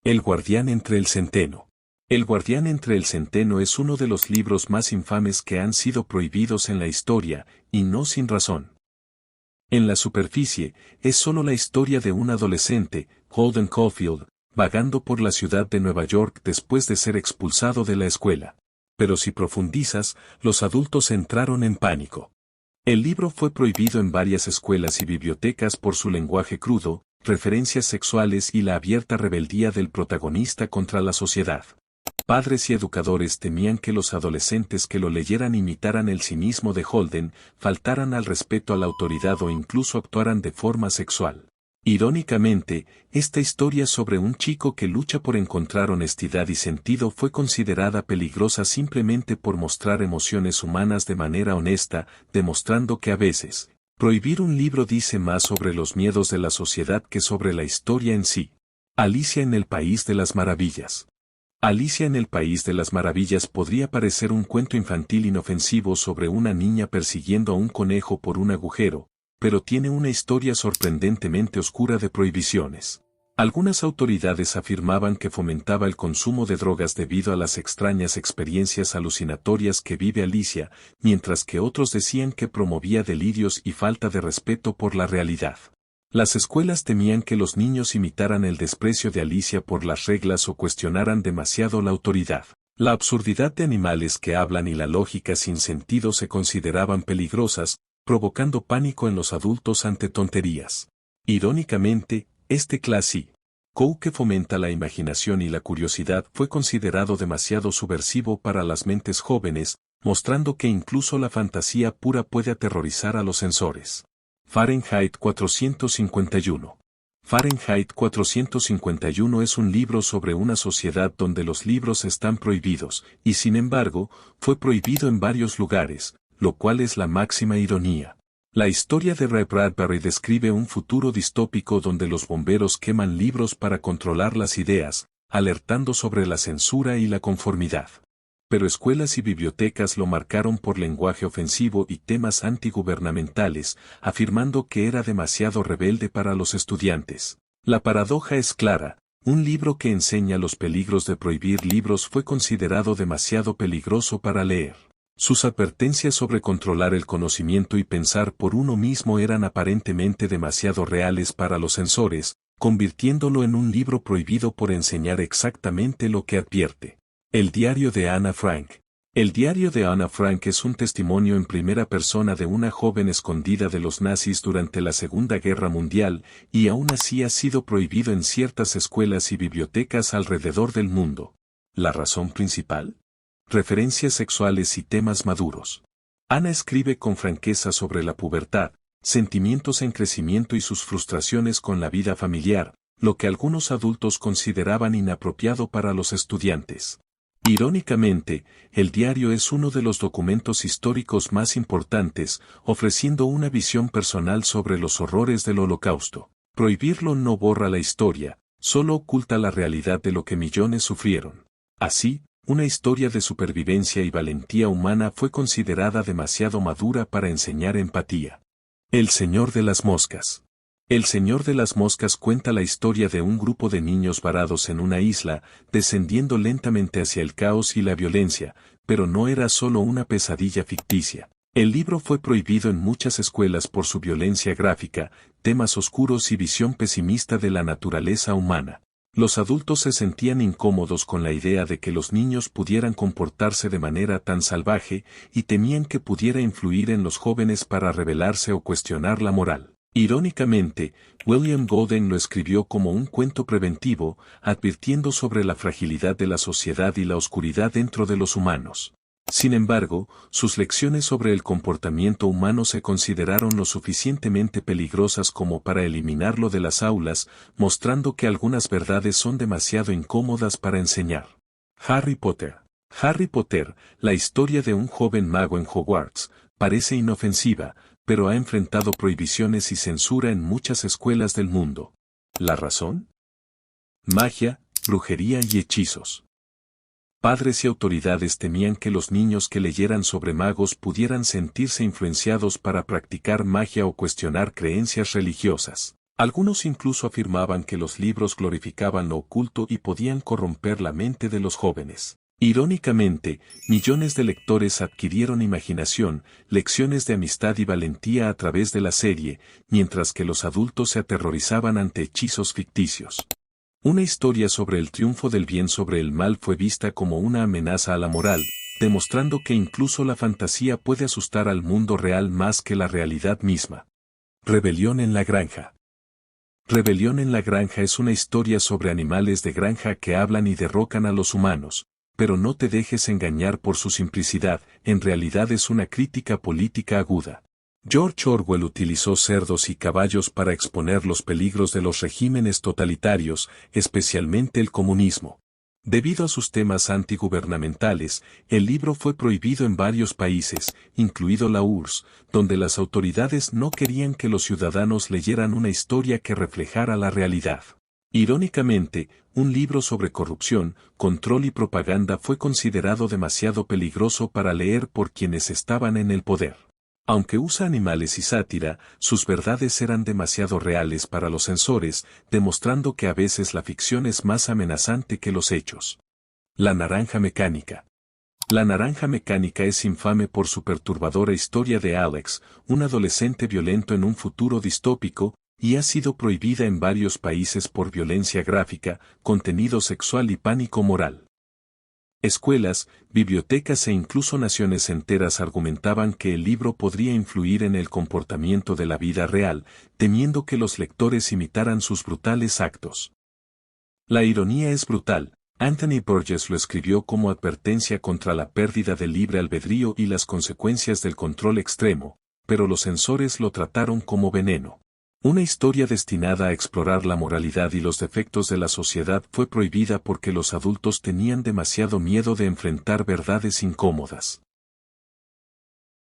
El guardián entre el centeno. El guardián entre el centeno es uno de los libros más infames que han sido prohibidos en la historia, y no sin razón. En la superficie, es solo la historia de un adolescente, Holden Caulfield, vagando por la ciudad de Nueva York después de ser expulsado de la escuela. Pero si profundizas, los adultos entraron en pánico. El libro fue prohibido en varias escuelas y bibliotecas por su lenguaje crudo, referencias sexuales y la abierta rebeldía del protagonista contra la sociedad. Padres y educadores temían que los adolescentes que lo leyeran imitaran el cinismo de Holden, faltaran al respeto a la autoridad o incluso actuaran de forma sexual. Irónicamente, esta historia sobre un chico que lucha por encontrar honestidad y sentido fue considerada peligrosa simplemente por mostrar emociones humanas de manera honesta, demostrando que a veces, prohibir un libro dice más sobre los miedos de la sociedad que sobre la historia en sí. Alicia en el País de las Maravillas. Alicia en el País de las Maravillas podría parecer un cuento infantil inofensivo sobre una niña persiguiendo a un conejo por un agujero, pero tiene una historia sorprendentemente oscura de prohibiciones. Algunas autoridades afirmaban que fomentaba el consumo de drogas debido a las extrañas experiencias alucinatorias que vive Alicia, mientras que otros decían que promovía delirios y falta de respeto por la realidad. Las escuelas temían que los niños imitaran el desprecio de Alicia por las reglas o cuestionaran demasiado la autoridad. La absurdidad de animales que hablan y la lógica sin sentido se consideraban peligrosas, provocando pánico en los adultos ante tonterías. Irónicamente, este clásico que fomenta la imaginación y la curiosidad fue considerado demasiado subversivo para las mentes jóvenes, mostrando que incluso la fantasía pura puede aterrorizar a los censores. Fahrenheit 451. Fahrenheit 451 es un libro sobre una sociedad donde los libros están prohibidos, y sin embargo, fue prohibido en varios lugares, lo cual es la máxima ironía. La historia de Ray Bradbury describe un futuro distópico donde los bomberos queman libros para controlar las ideas, alertando sobre la censura y la conformidad. Pero escuelas y bibliotecas lo marcaron por lenguaje ofensivo y temas antigubernamentales, afirmando que era demasiado rebelde para los estudiantes. La paradoja es clara, un libro que enseña los peligros de prohibir libros fue considerado demasiado peligroso para leer. Sus advertencias sobre controlar el conocimiento y pensar por uno mismo eran aparentemente demasiado reales para los censores, convirtiéndolo en un libro prohibido por enseñar exactamente lo que advierte. El diario de Ana Frank. El diario de Ana Frank es un testimonio en primera persona de una joven escondida de los nazis durante la Segunda Guerra Mundial, y aún así ha sido prohibido en ciertas escuelas y bibliotecas alrededor del mundo. ¿La razón principal? Referencias sexuales y temas maduros. Ana escribe con franqueza sobre la pubertad, sentimientos en crecimiento y sus frustraciones con la vida familiar, lo que algunos adultos consideraban inapropiado para los estudiantes. Irónicamente, el diario es uno de los documentos históricos más importantes, ofreciendo una visión personal sobre los horrores del Holocausto. Prohibirlo no borra la historia, solo oculta la realidad de lo que millones sufrieron. Así, una historia de supervivencia y valentía humana fue considerada demasiado madura para enseñar empatía. El Señor de las Moscas. El Señor de las Moscas cuenta la historia de un grupo de niños varados en una isla, descendiendo lentamente hacia el caos y la violencia, pero no era solo una pesadilla ficticia. El libro fue prohibido en muchas escuelas por su violencia gráfica, temas oscuros y visión pesimista de la naturaleza humana. Los adultos se sentían incómodos con la idea de que los niños pudieran comportarse de manera tan salvaje y temían que pudiera influir en los jóvenes para rebelarse o cuestionar la moral. Irónicamente, William Golding lo escribió como un cuento preventivo, advirtiendo sobre la fragilidad de la sociedad y la oscuridad dentro de los humanos. Sin embargo, sus lecciones sobre el comportamiento humano se consideraron lo suficientemente peligrosas como para eliminarlo de las aulas, mostrando que algunas verdades son demasiado incómodas para enseñar. Harry Potter. Harry Potter, la historia de un joven mago en Hogwarts, parece inofensiva, pero ha enfrentado prohibiciones y censura en muchas escuelas del mundo. ¿La razón? Magia, brujería y hechizos. Padres y autoridades temían que los niños que leyeran sobre magos pudieran sentirse influenciados para practicar magia o cuestionar creencias religiosas. Algunos incluso afirmaban que los libros glorificaban lo oculto y podían corromper la mente de los jóvenes. Irónicamente, millones de lectores adquirieron imaginación, lecciones de amistad y valentía a través de la serie, mientras que los adultos se aterrorizaban ante hechizos ficticios. Una historia sobre el triunfo del bien sobre el mal fue vista como una amenaza a la moral, demostrando que incluso la fantasía puede asustar al mundo real más que la realidad misma. Rebelión en la granja. Rebelión en la granja es una historia sobre animales de granja que hablan y derrocan a los humanos, pero no te dejes engañar por su simplicidad, en realidad es una crítica política aguda. George Orwell utilizó cerdos y caballos para exponer los peligros de los regímenes totalitarios, especialmente el comunismo. Debido a sus temas antigubernamentales, el libro fue prohibido en varios países, incluido la URSS, donde las autoridades no querían que los ciudadanos leyeran una historia que reflejara la realidad. Irónicamente, un libro sobre corrupción, control y propaganda fue considerado demasiado peligroso para leer por quienes estaban en el poder. Aunque usa animales y sátira, sus verdades eran demasiado reales para los censores, demostrando que a veces la ficción es más amenazante que los hechos. La naranja mecánica. La naranja mecánica es infame por su perturbadora historia de Alex, un adolescente violento en un futuro distópico, y ha sido prohibida en varios países por violencia gráfica, contenido sexual y pánico moral. Escuelas, bibliotecas e incluso naciones enteras argumentaban que el libro podría influir en el comportamiento de la vida real, temiendo que los lectores imitaran sus brutales actos. La ironía es brutal. Anthony Burgess lo escribió como advertencia contra la pérdida del libre albedrío y las consecuencias del control extremo, pero los censores lo trataron como veneno. Una historia destinada a explorar la moralidad y los defectos de la sociedad fue prohibida porque los adultos tenían demasiado miedo de enfrentar verdades incómodas.